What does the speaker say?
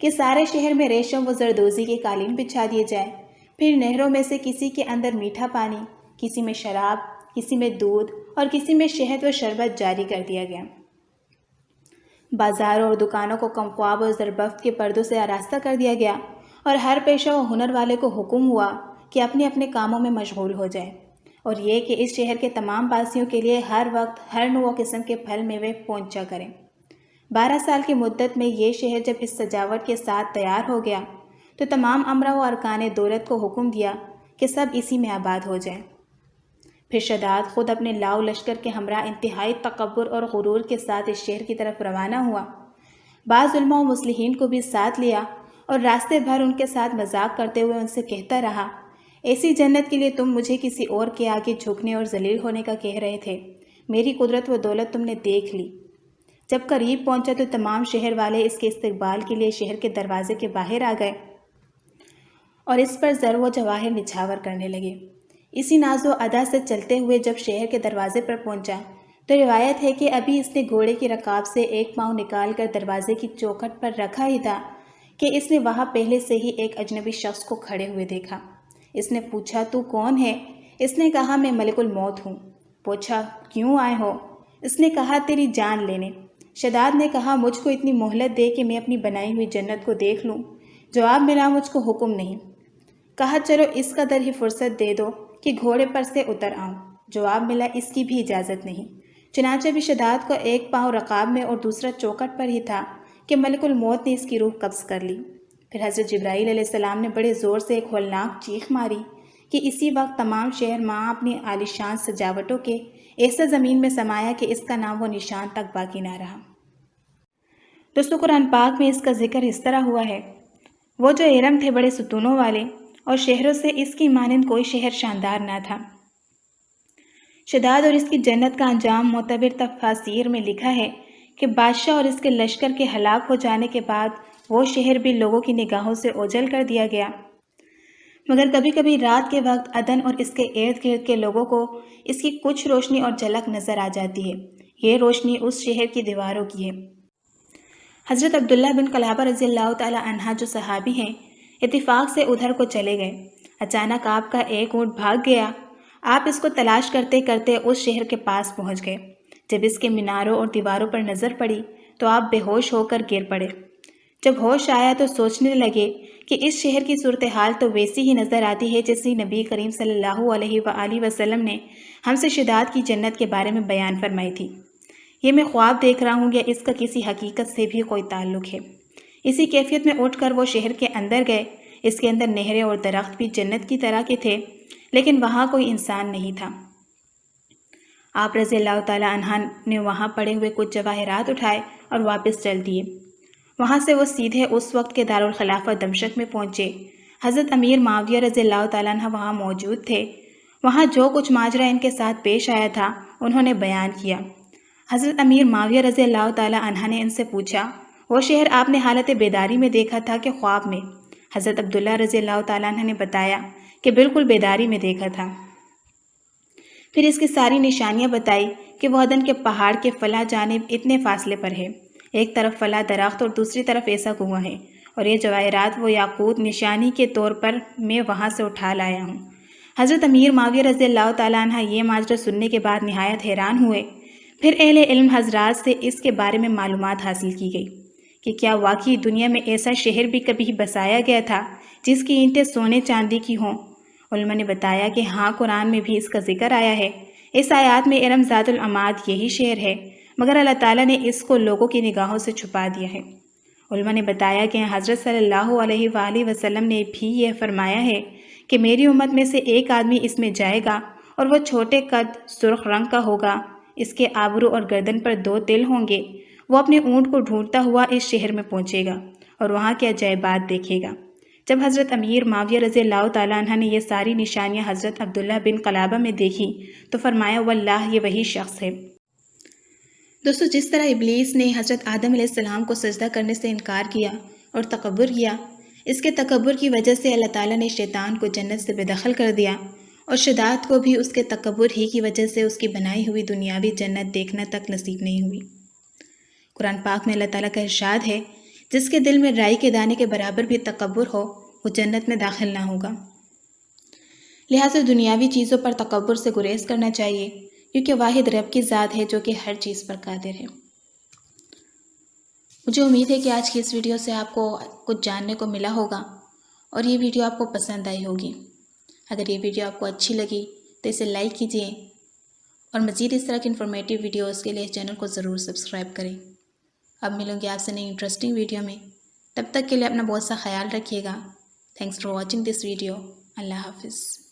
کہ سارے شہر میں ریشم و زردوزی کے قالین بچھا دیے جائے، پھر نہروں میں سے کسی کے اندر میٹھا پانی، کسی میں شراب، کسی میں دودھ اور کسی میں شہد و شربت جاری کر دیا گیا۔ بازاروں اور دکانوں کو کمخواب اور زربفت کے پردوں سے آراستہ کر دیا گیا، اور ہر پیشہ و ہنر والے کو حکم ہوا کہ اپنے اپنے کاموں میں مشغول ہو جائے، اور یہ کہ اس شہر کے تمام باسیوں کے لیے ہر وقت ہر نوع قسم کے پھل میوے پہنچا کریں۔ 12 سال کی مدت میں یہ شہر جب اس سجاوٹ کے ساتھ تیار ہو گیا تو تمام امراء و ارکان دولت کو حکم دیا کہ سب اسی میں آباد ہو جائیں۔ پھر شداد خود اپنے لاؤ لشکر کے ہمراہ انتہائی تکبر اور غرور کے ساتھ اس شہر کی طرف روانہ ہوا۔ بعض علماء و مصلحین کو بھی ساتھ لیا اور راستے بھر ان کے ساتھ مذاق کرتے ہوئے ان سے کہتا رہا، ایسی جنت کے لیے تم مجھے کسی اور کے آگے جھکنے اور ذلیل ہونے کا کہہ رہے تھے، میری قدرت و دولت تم نے دیکھ لی۔ جب قریب پہنچا تو تمام شہر والے اس کے استقبال کے لیے شہر کے دروازے کے باہر آ گئے اور اس پر زر و جواہر نچھاور کرنے لگے۔ اسی ناز و ادا سے چلتے ہوئے جب شہر کے دروازے پر پہنچا تو روایت ہے کہ ابھی اس نے گھوڑے کی رکاب سے ایک پاؤں نکال کر دروازے کی چوکھٹ پر رکھا ہی تھا کہ اس نے وہاں پہلے سے ہی ایک اجنبی شخص کو کھڑے ہوئے دیکھا۔ اس نے پوچھا، تو کون ہے؟ اس نے کہا، میں ملک الموت ہوں۔ پوچھا، کیوں آئے ہو؟ اس نے کہا، تیری جان لینے۔ شداد نے کہا، مجھ کو اتنی مہلت دے کہ میں اپنی بنائی ہوئی جنت کو دیکھ لوں۔ جواب ملا، مجھ کو حکم نہیں۔ کہا، چلو اس قدر ہی فرصت دے دو کہ گھوڑے پر سے اتر آؤں۔ جواب ملا، اس کی بھی اجازت نہیں۔ چنانچہ بھی شداد کو ایک پاؤں رقاب میں اور دوسرا چوکٹ پر ہی تھا کہ ملک الموت نے اس کی روح قبض کر لی۔ پھر حضرت جبرائیل علیہ السلام نے بڑے زور سے ایک ہولناک چیخ ماری کہ اسی وقت تمام شہر ماں اپنی عالیشان سجاوٹوں کے ایسا زمین میں سمایا کہ اس کا نام و نشان تک باقی نہ رہا۔ دوستو، قرآن پاک میں اس کا ذکر اس طرح ہوا ہے، وہ جو ارم تھے بڑے ستونوں والے، اور شہروں سے اس کی مانند کوئی شہر شاندار نہ تھا۔ شداد اور اس کی جنت کا انجام معتبر تفاسیر میں لکھا ہے کہ بادشاہ اور اس کے لشکر کے ہلاک ہو جانے کے بعد وہ شہر بھی لوگوں کی نگاہوں سے اوجھل کر دیا گیا، مگر کبھی کبھی رات کے وقت عدن اور اس کے ارد گرد کے لوگوں کو اس کی کچھ روشنی اور جھلک نظر آ جاتی ہے۔ یہ روشنی اس شہر کی دیواروں کی ہے۔ حضرت عبداللہ بن قلابہ رضی اللہ تعالی عنہ جو صحابی ہیں، اتفاق سے ادھر کو چلے گئے۔ اچانک آپ کا ایک اونٹ بھاگ گیا۔ آپ اس کو تلاش کرتے کرتے اس شہر کے پاس پہنچ گئے۔ جب اس کے میناروں اور دیواروں پر نظر پڑی تو آپ بے ہوش ہو کر گر پڑے۔ جب ہوش آیا تو سوچنے لگے کہ اس شہر کی صورتحال تو ویسی ہی نظر آتی ہے جیسی نبی کریم صلی اللہ علیہ وآلہ وسلم نے ہم سے شداد کی جنت کے بارے میں بیان فرمائی تھی۔ یہ میں خواب دیکھ رہا ہوں یا اس کا کسی حقیقت سے بھی کوئی تعلق ہے؟ اسی کیفیت میں اٹھ کر وہ شہر کے اندر گئے۔ اس کے اندر نہریں اور درخت بھی جنت کی طرح کے تھے، لیکن وہاں کوئی انسان نہیں تھا۔ آپ رضی اللہ تعالیٰ عنہ نے وہاں پڑے ہوئے کچھ جواہرات اٹھائے اور واپس چل دیے۔ وہاں سے وہ سیدھے اس وقت کے دارالخلافہ دمشق میں پہنچے۔ حضرت امیر معاویہ رضی اللہ تعالیٰ عنہ وہاں موجود تھے۔ وہاں جو کچھ ماجرا ان کے ساتھ پیش آیا تھا انہوں نے بیان کیا۔ حضرت امیر معاویہ رضی اللہ تعالیٰ عنہ نے ان سے پوچھا، وہ شہر آپ نے حالت بیداری میں دیکھا تھا کہ خواب میں؟ حضرت عبداللہ رضی اللہ تعالیٰ عنہ نے بتایا کہ بالکل بیداری میں دیکھا تھا۔ پھر اس کی ساری نشانیاں بتائی کہ وہ عدن کے پہاڑ کے فلاں جانب اتنے فاصلے پر ہے، ایک طرف فلاں درخت اور دوسری طرف ایسا کنواں ہے، اور یہ جواہرات وہ یاقوت نشانی کے طور پر میں وہاں سے اٹھا لایا ہوں۔ حضرت امیر معاویہ رضی اللہ تعالیٰ عنہ یہ ماجرا سننے کے بعد نہایت حیران ہوئے۔ پھر اہل علم حضرات سے اس کے بارے میں معلومات حاصل کی گئی کہ کیا واقعی دنیا میں ایسا شہر بھی کبھی بسایا گیا تھا جس کی اینٹیں سونے چاندی کی ہوں؟ علماء نے بتایا کہ ہاں، قرآن میں بھی اس کا ذکر آیا ہے۔ اس آیات میں ارم ذات العماد یہی شہر ہے، مگر اللہ تعالیٰ نے اس کو لوگوں کی نگاہوں سے چھپا دیا ہے۔ علماء نے بتایا کہ حضرت صلی اللہ علیہ وآلہ وسلم نے بھی یہ فرمایا ہے کہ میری امت میں سے ایک آدمی اس میں جائے گا اور وہ چھوٹے قد، سرخ رنگ کا ہوگا، اس کے آبرو اور گردن پر 2 تل ہوں گے۔ وہ اپنے اونٹ کو ڈھونڈتا ہوا اس شہر میں پہنچے گا اور وہاں کے عجائبات دیکھے گا۔ جب حضرت امیر معاویہ رضی اللہ تعالیٰ عنہ نے یہ ساری نشانیاں حضرت عبداللہ بن قلابہ میں دیکھی تو فرمایا، واللہ یہ وہی شخص ہے۔ دوستو، جس طرح ابلیس نے حضرت آدم علیہ السلام کو سجدہ کرنے سے انکار کیا اور تکبر کیا، اس کے تکبر کی وجہ سے اللہ تعالیٰ نے شیطان کو جنت سے بے دخل کر دیا، اور شداد کو بھی اس کے تکبر ہی کی وجہ سے اس کی بنائی ہوئی دنیاوی جنت دیکھنا تک نصیب نہیں ہوئی۔ قرآن پاک میں اللہ تعالیٰ کا ارشاد ہے، جس کے دل میں رائی کے دانے کے برابر بھی تکبر ہو وہ جنت میں داخل نہ ہوگا۔ لہٰذا دنیاوی چیزوں پر تکبر سے گریز کرنا چاہیے، کیونکہ واحد رب کی ذات ہے جو کہ ہر چیز پر قادر ہے۔ مجھے امید ہے کہ آج کی اس ویڈیو سے آپ کو کچھ جاننے کو ملا ہوگا اور یہ ویڈیو آپ کو پسند آئی ہوگی۔ اگر یہ ویڈیو آپ کو اچھی لگی تو اسے لائک کیجیے اور مزید اس طرح کی انفارمیٹیو ویڈیوز کے لیے اس چینل کو ضرور سبسکرائب کریں۔ اب ملوں گی آپ سے نئی انٹرسٹنگ ویڈیو میں، تب تک کے لیے اپنا بہت سا خیال رکھیے گا۔ Thanks for watching this video. اللہ حافظ۔